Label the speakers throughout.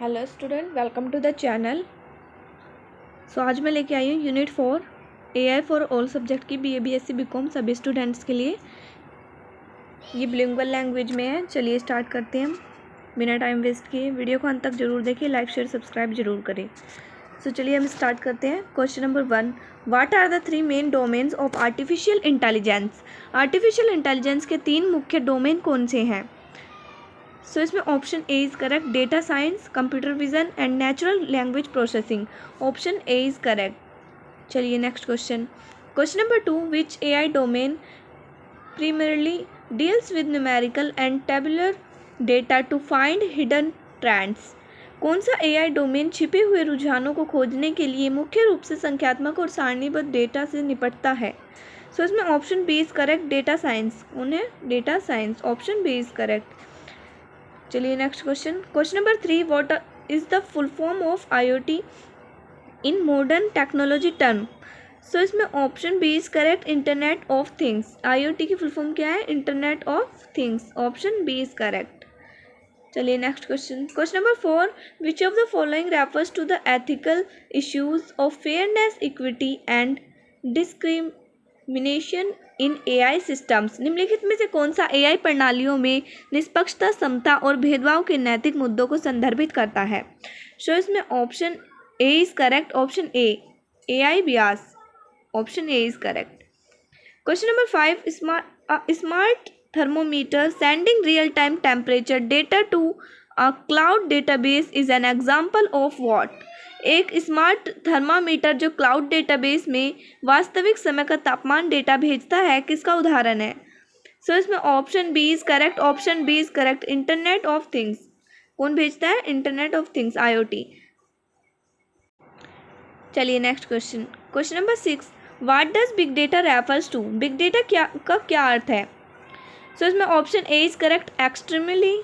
Speaker 1: Hello student, welcome to the channel. आज मैं लेके आई हूँ unit 4 AI for all subject की BA BSc BCom सभी स्टूडेंट्स के लिए। ये बिलिंगुअल लैंग्वेज में है। चलिए स्टार्ट करते हैं हम बिना टाइम वेस्ट किए। वीडियो को अंत तक जरूर देखिए, लाइक शेयर सब्सक्राइब जरूर करें। चलिए हम स्टार्ट करते हैं। Question number 1, what are the 3 main domains of artificial intelligence. Artificial intelligence के 3 मुख्य डोमेन कौन से हैं? इसमें option A is correct, data science, computer vision and natural language processing. Option A is correct. चलिए next question number 2, which AI domain primarily deals with numerical and tabular data to find hidden trends। कौन सा AI domain छिपे हुए रुझानों को खोजने के लिए मुख्य रूप से संख्यात्मक और सारणीबद्ध डेटा से निपटता है? इसमें option B is correct, data science. उन्हें data science, option B is correct. चलिए next question number 3, what is the full form of IoT in modern technology term. इसमें option B is correct, internet of things. IoT की full form क्या है? Internet of things, option B is correct. चलिए next question number 4, which of the following refers to the ethical issues of fairness, equity and discrimination in AI systems. निम्नलिखित में से कौन सा AI प्रणालियों में निष्पक्षता, समता और भेदभाव के नैतिक मुद्दों को संदर्भित करता है? इसमें option A is correct, option A AI Beas, option A is correct. Question number 5, smart thermometer sending real-time temperature data to a cloud database is an example of what। एक स्मार्ट थर्मामीटर जो क्लाउड डेटाबेस में वास्तविक समय का तापमान data भेजता है, किसका उदाहरण है? इसमें option B is correct, option B is correct, internet of things. कौन भेजता है? Internet of things, IoT। चलिए next question number 6, what does big data refers to. Big data का क्या अर्थ है? इसमें option A is correct, extremely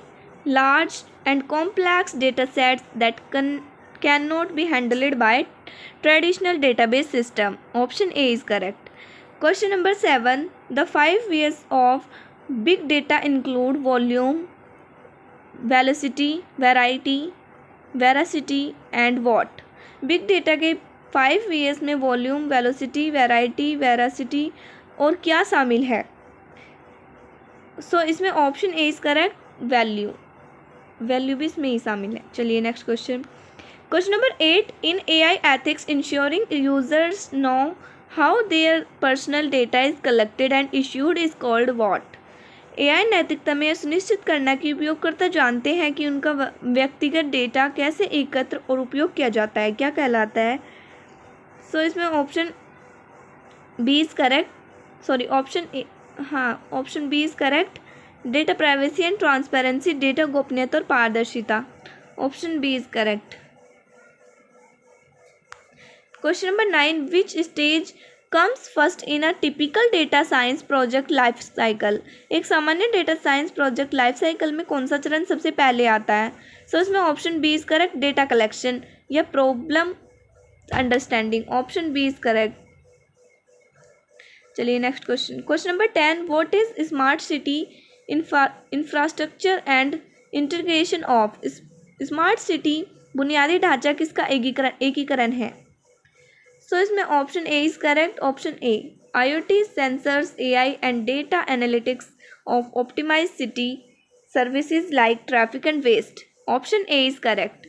Speaker 1: large and complex data sets that can not be handled by traditional database system, option A is correct. Question number 7, the 5 V's of big data include volume, velocity, variety, veracity and what. Big data के 5 V's में volume, velocity, variety, veracity और क्या शामिल है? इसमें option A is correct, value भी इसमें ही शामिल है। चलिए next question number 8, in AI ethics ensuring users know how their personal data is collected and issued is called what. AI नैतिकता में यह सुनिश्चित करना कि उपयोगकर्ता जानते हैं कि उनका व्यक्तिगत डेटा कैसे एकत्र और उपयोग किया जाता है, क्या कहलाता है? इसमें option B is correct, option B is correct, data privacy and transparency, डेटा गोपनीयता और पारदर्शिता, option B is correct. Question number 9, which stage comes first in a typical data science project life cycle. एक सामान्य data science project life cycle में कौन सा चरण सबसे पहले आता है? इसमें option B is correct, data collection या problem understanding, option B is correct. चलिए next question number 10, what is smart city infrastructure and integration of. Smart city बुनियादी ढांचा किसका एकीकरण है? इसमें option A is correct, option A IoT, sensors, AI and data analytics of optimize city services like traffic and waste, option A is correct.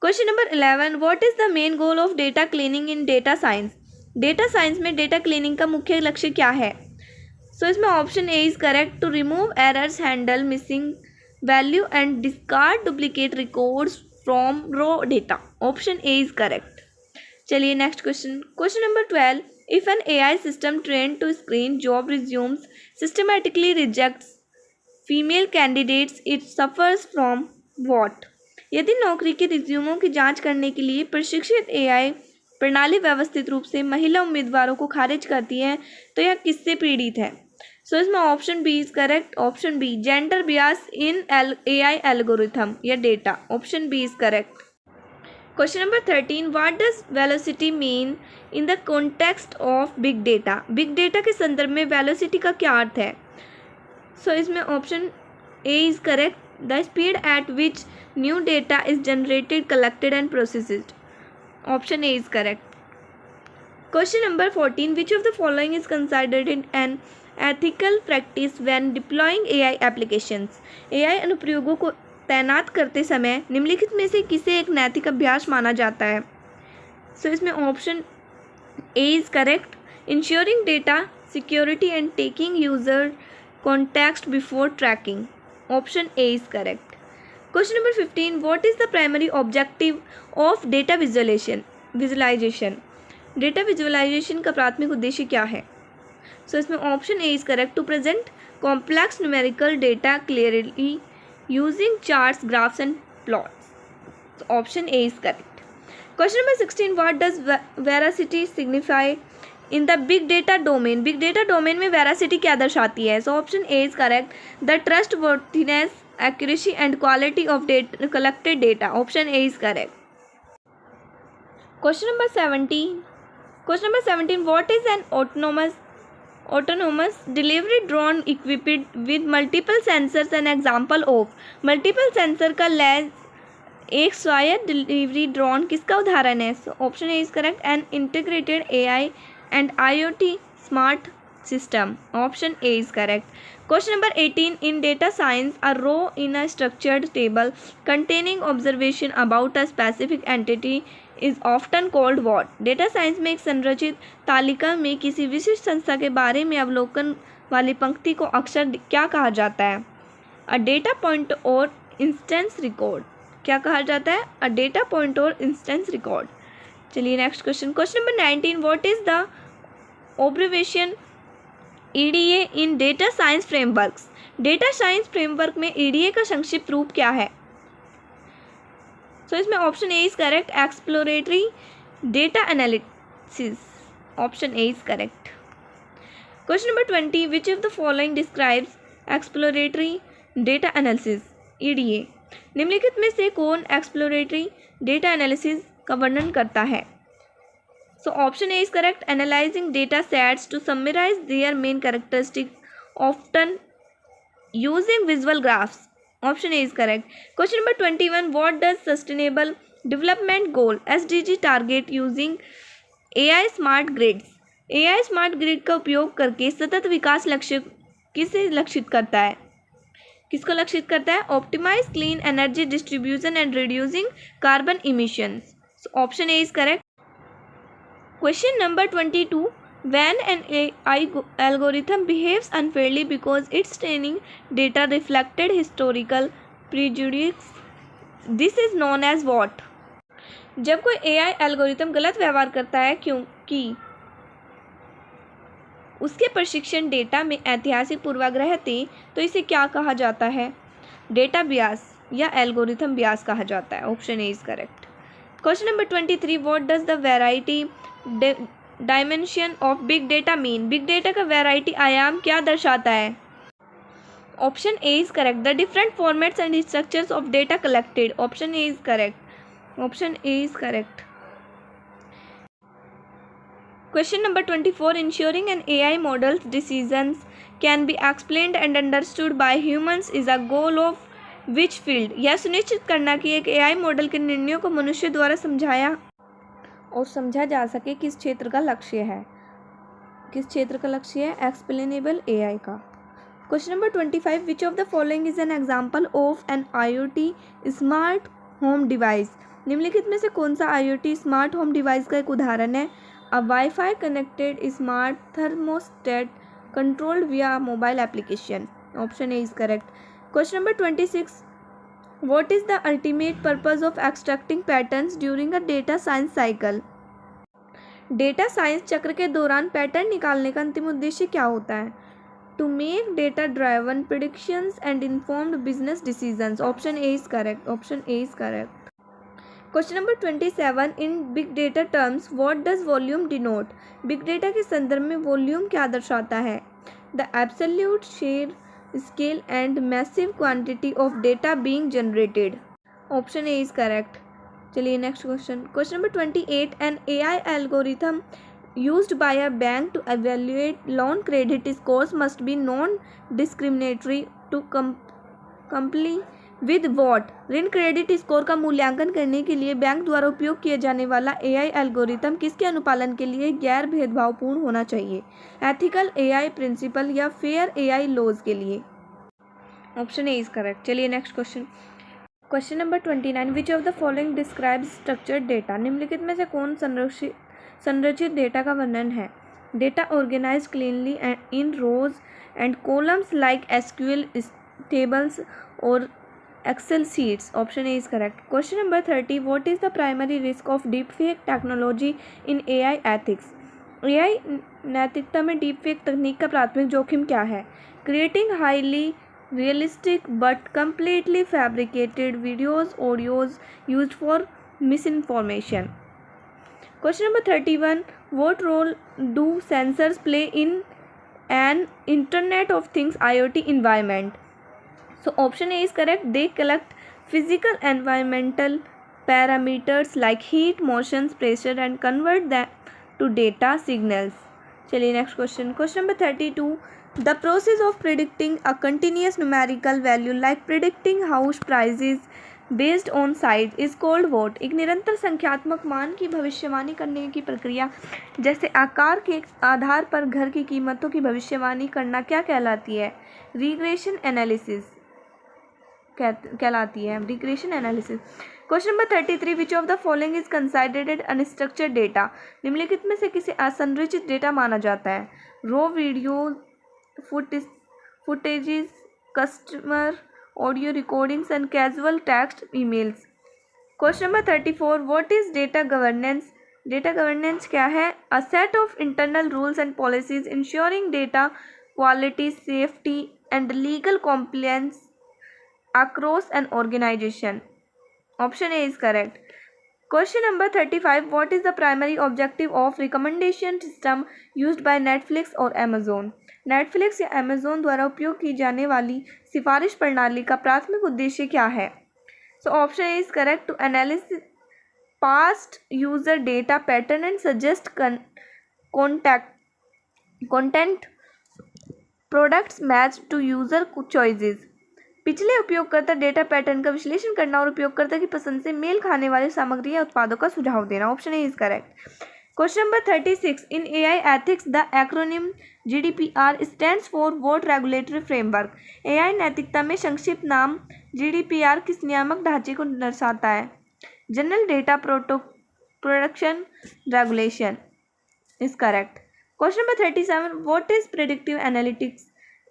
Speaker 1: Question number 11, what is the main goal of data cleaning in data science. Data science में data cleaning का मुख्य लक्ष्य क्या है? इसमें option A is correct, to remove errors, handle missing value and discard duplicate records from raw data, option A is correct. चलिए next question number 12, if an AI system train to screen job resumes systematically rejects female candidates, it suffers from what. यदि नौकरी के रिज्यूमों की जांच करने के लिए प्रशिक्षित AI प्रणाली व्यवस्थित रूप से महिला उम्मीदवारों को खारिज करती है, तो यह किससे पीड़ित है? इसमें option B is correct, option B gender bias in AI algorithm या डेटा, option B is correct. Question number 13, what does velocity mean in the context of big data. Big data के संदर्भ में वेलोसिटी का क्या अर्थ है? इसमें option A is correct, The speed at which new data is generated, collected and processed. Option A is correct. Question number 14. Which of the following is considered an ethical practice when deploying AI applications? AI अनुप्रयोगों को तैनात करते समय निम्नलिखित में से किसे एक नैतिक अभ्यास माना जाता है? सो इसमें option A is correct. Ensuring data security and taking user context before tracking. Option A is correct. Question number 15. What is the primary objective of data visualization? Data visualization का प्राथमिक उद्देश्य क्या है? सो इसमें option A is correct. To present complex numerical data clearly using charts, graphs and plots. Option A is correct. Question number 16. What does veracity signify in the big data domain? Big data domain में veracity क्या दर्शाती है? So option A is correct. The trustworthiness, accuracy and quality of data, collected data. Option A is correct. Question number 17. Question number 17. What is an autonomous delivery drone equipped with multiple sensors? An example of multiple sensor का लैस एक स्वायत्त delivery drone किसका उदाहरण है? Option A is correct. An integrated AI and IoT smart system. Option A is correct. Question number 18. In data science a row in a structured table containing observation about a specific entity is often called what? Data science में एक संरचित तालिका में किसी विशिष्ट संस्था के बारे में अवलोकन वाली पंक्ति को अक्सर क्या कहा जाता है? अ डेटा पॉइंट और इंस्टेंस रिकॉर्ड. क्या कहा जाता है? अ डेटा पॉइंट और इंस्टेंस रिकॉर्ड. चलिए next question. Question number 19. What is the observation EDA in data science frameworks? Data science framework में ईडीए का संक्षिप्त रूप क्या है? सो इसमें option A is correct. Exploratory data analysis. Option A is correct. Question number 20. Which of the following describes exploratory data analysis EDA? निम्नलिखित में से कौन एक्सप्लोरेटरी डेटा एनालिसिस का वर्णन करता है? So option A is correct. Analyzing data sets to summarize their main characteristic often using visual graphs. Option A is correct. Question number 21. What does sustainable development goal SDG target using AI smart grids? AI smart grid का उपयोग करके सतत विकास लक्ष्य किसे लक्षित करता है? किसको लक्षित करता है? Optimize clean energy distribution and reducing carbon emissions. Option A is correct. Question number 22. When an AI algorithm behaves unfairly because its training data reflected historical prejudice, this is known as what? जब कोई AI algorithm गलत व्यवहार करता है क्योंकि उसके प्रशिक्षण data में ऐतिहासिक पूर्वाग्रह थे, तो इसे क्या कहा जाता है? डेटा बियास या एल्गोरिथम बियास कहा जाता है. Option A is correct. Question number 23. What does the variety dimension of big data mean? Big data का वैरायटी आयाम क्या दर्शाता है? Option A is correct. The different formats and structures of data collected. Option A is correct. Option A is correct. Question number 24. Ensuring an AI model's decisions can be explained and understood by humans is a goal of which field? यह सुनिश्चित करना कि एक AI model के निर्णयों को मनुष्य द्वारा समझाया और समझा जा सके किस क्षेत्र का लक्ष्य है? किस क्षेत्र का लक्ष्य है? एक्सप्लेनेबल AI का. Question number 25. Which of the following is an example of an IoT smart home device? निम्नलिखित में से कौन सा IoT स्मार्ट होम डिवाइस का एक उदाहरण है? A Wi-Fi connected smart thermostat controlled via mobile application. Option A is correct. Question number 26. What is the ultimate purpose of extracting patterns during a data science cycle? Data science चक्र के दौरान pattern निकालने का अंतिम उद्देश्य क्या होता है? To make data driven predictions and informed business decisions. Option A is correct. Option A is correct. Question number 27. In big data terms what does volume denote? Big data के संदर्भ में वॉल्यूम क्या दर्शाता है? The absolute sheer scale and massive quantity of data being generated. Option A is correct. चलिए next question. Question number 28. An AI algorithm used by a bank to evaluate loan credit scores must be non-discriminatory to with what? ऋण credit score का मूल्यांकन करने के लिए bank द्वारा उपयोग किया जाने वाला एआई एल्गोरिथम किसके अनुपालन के लिए गैर भेदभावपूर्ण होना चाहिए? एथिकल एआई प्रिंसिपल या फेयर एआई लॉज के लिए? Option A is correct. चलिए next question. Question number 29, which of the following describes structured data? निम्नलिखित में से कौन संरचित डेटा का वर्णन है? Data organise cleanly and in rows and columns like SQL tables और Excel sheets. Option A is correct. Question number 30, what is the primary risk of deep fake technology in AI ethics? AI नैतिकता में deep fake तकनीक का प्राथमिक जोखिम क्या है? Creating highly realistic but completely fabricated videos, audios used for misinformation. Question number 31, what role do sensors play in an Internet of Things IoT environment? So option A is correct. They collect physical environmental parameters like heat, motion, pressure and convert them to data signals. चलिए next question. Question number 32, the process of predicting a continuous numerical value like predicting house prices based on size is called what? एक निरंतर संख्यात्मक मान की भविष्यवाणी करने की प्रक्रिया जैसे आकार के आधार पर घर की कीमतों की भविष्यवाणी करना क्या कहलाती है? रिग्रेशन एनालिसिस कहलाती है। Regression analysis. Question number 33, which of the following is considered unstructured data? निम्नलिखित में से किसे असंरचित डेटा माना जाता है? रो video footages, customer audio recordings and casual text emails. Question number 34, what is data governance? Data governance क्या है? A set of internal rules and policies ensuring data quality, safety and legal compliance across an organization. Option A is correct. Question number 35, what is the primary objective of recommendation system used by Netflix or Amazon? Netflix या Amazon द्वारा उपयोग की जाने वाली सिफारिश प्रणाली का प्राथमिक उद्देश्य क्या है? So option A is correct. To analyse past user data pattern and suggest content products match to user choices. पिछले उपयोगकर्ता डेटा पैटर्न का विश्लेषण करना और उपयोगकर्ता की पसंद से मेल खाने वाली सामग्री या उत्पादों का सुझाव देना। Option A is correct. Question number 36, in AI ethics the acronym GDPR stands for what regulatory framework? AI नैतिकता में संक्षिप्त नाम GDPR किस नियामक ढांचे को दर्शाता है? General data protection regulation is correct. Question number 37, what is predictive analytics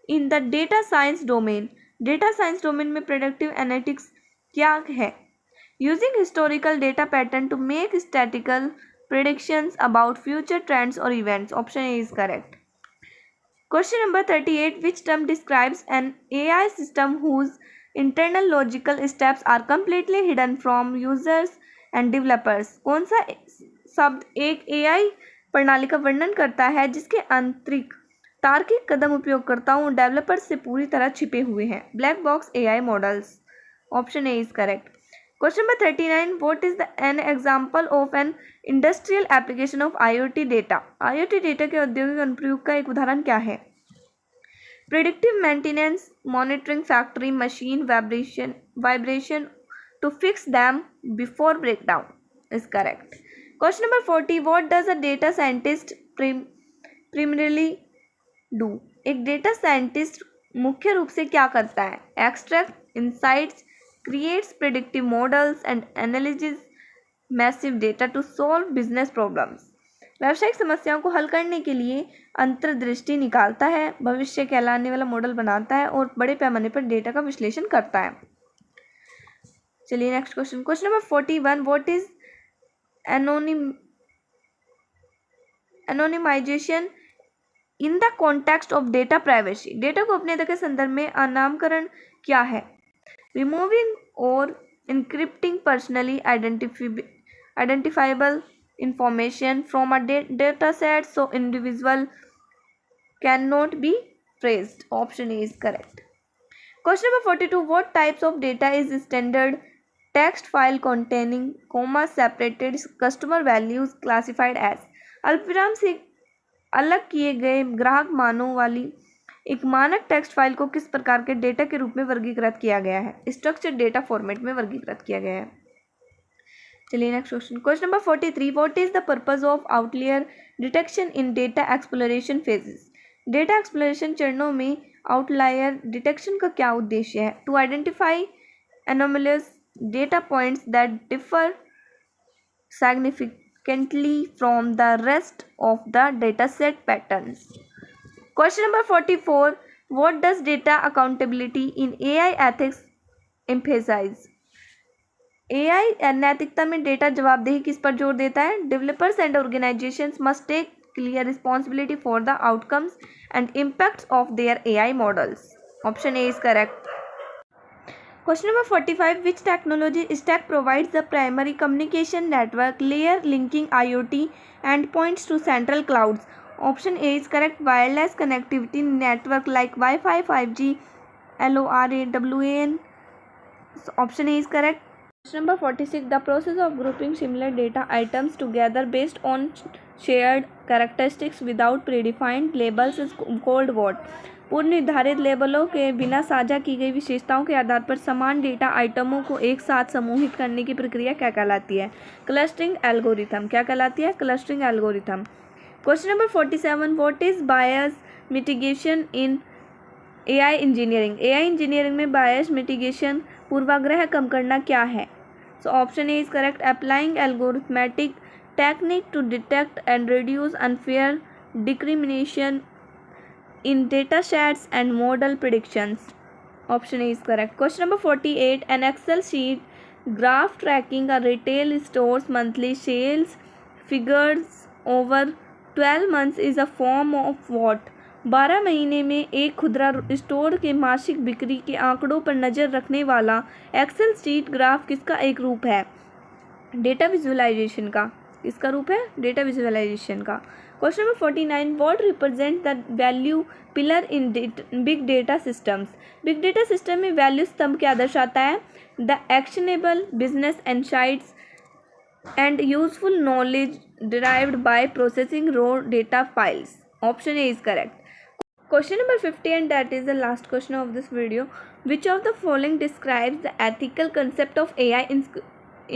Speaker 1: in the data science domain? Data science domain में प्रेडिक्टिव एनालिटिक्स क्या है? Using historical data pattern to make statistical predictions about future trends or events. Option A is correct. Question number 38, which term describes an AI system whose internal logical steps are completely hidden from users and developers? कौन सा शब्द एक AI प्रणाली का वर्णन करता है जिसके आंतरिक तार्किक कदम उपयोगकर्ताओं और डेवलपर्स से पूरी तरह छिपे हुए हैं? Black box AI models. Option A is correct. Question number 39, what is an example of an industrial application of IoT data? IoT data के औद्योगिक अनुप्रयोग का एक उदाहरण क्या है? Predictive maintenance, monitoring factory machine vibration to fix them before breakdown is correct. Question number 40, what does a data scientist primarily do? एक data scientist मुख्य रूप से क्या करता है? Extract insights, creates predictive models and analyzes massive data to solve business problems. व्यावसायिक समस्याओं को हल करने के लिए अंतर्दृष्टि निकालता है, भविष्य कहलाने वाला मॉडल बनाता है और बड़े पैमाने पर डेटा का विश्लेषण करता है। चलिए next question. Question number 41, what is anonymisation in the context of data privacy? Data को अपने के संदर्भ में अनामकरण क्या है? Removing or encrypting personally identifiable information from a data set so individual cannot be traced. Option A is correct. Question number 42, what types of data is standard text file containing comma separated customer values classified as? अल्पविराम से अलग किए गए ग्राहक मानों वाली एक मानक टेक्स्ट फाइल को किस प्रकार के डेटा के रूप में वर्गीकृत किया गया है? स्ट्रक्चर्ड डेटा फॉर्मेट में वर्गीकृत किया गया है। चलिए next question. Question number 43, what is the purpose of outlier detection in data exploration phases? Data exploration चरणों में आउटलायर डिटेक्शन का क्या उद्देश्य है? To identify anomalous data points that differ significantly from the rest of the dataset patterns. Question number 44, what does data accountability in AI ethics emphasize? AI नैतिकता में data जवाबदेही किस पर जोर देता है? Developers and organizations must take clear responsibility for the outcomes and impacts of their AI models. Option A is correct. Question number 45, which technology stack provides the primary communication network layer linking IoT endpoints to central clouds? Option A is correct. Wireless connectivity network like Wi-Fi, 5G, LoRaWAN. So option A is correct. Question number 46, the process of grouping similar data items together based on shared characteristics without predefined labels is called what? पूर्व निर्धारित लेबलों के बिना साझा की गई विशेषताओं के आधार पर समान डेटा आइटमों को एक साथ समूहित करने की प्रक्रिया क्या कहलाती है? Clustering algorithm. क्या कहलाती है? Clustering algorithm. Question number 47, what is bias mitigation in AI engineering? AI engineering में बायस मिटिगेशन पूर्वाग्रह कम करना क्या है? So option A is correct, applying algorithmic technique to detect and reduce unfair discrimination in data sets and model predictions. Option A is correct. Question number 48, an Excel sheet graph tracking a retail store's monthly sales figures over 12 months is a form of what? 12 महीने में एक खुदरा store के मासिक बिक्री के आंकड़ों पर नज़र रखने वाला एक्सेल शीट ग्राफ किसका एक रूप है? डेटा विजुअलाइजेशन का। किसका रूप है? डेटा विजुअलाइजेशन का। Question number 49, what represent the value pillar in big data systems? Big data system में वैल्यू स्तंभ क्या दर्शाता है? The actionable business insights and useful knowledge derived bye processing raw data files. Option A is correct. Question number 50, and that is the last question of this video. Which of the following describes the ethical concept of AI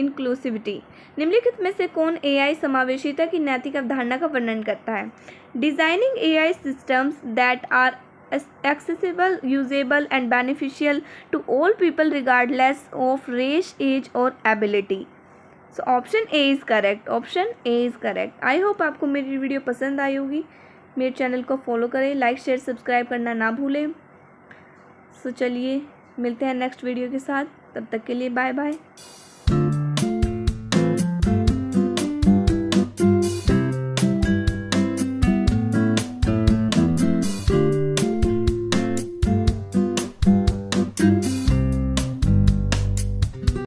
Speaker 1: inclusivity? निम्नलिखित में से कौन AI समावेशिता की नैतिक अवधारणा का वर्णन करता है? Designing AI systems that are accessible, usable and beneficial to all people regardless of race, age or ability. So option A is correct. Option A is correct. I hope आपको मेरी वीडियो पसंद आई होगी. मेरे चैनल को follow करें, like share subscribe करना ना भूलें. सो चलिए मिलते हैं नेक्स्ट वीडियो के साथ. तब तक के लिए बाय बाय.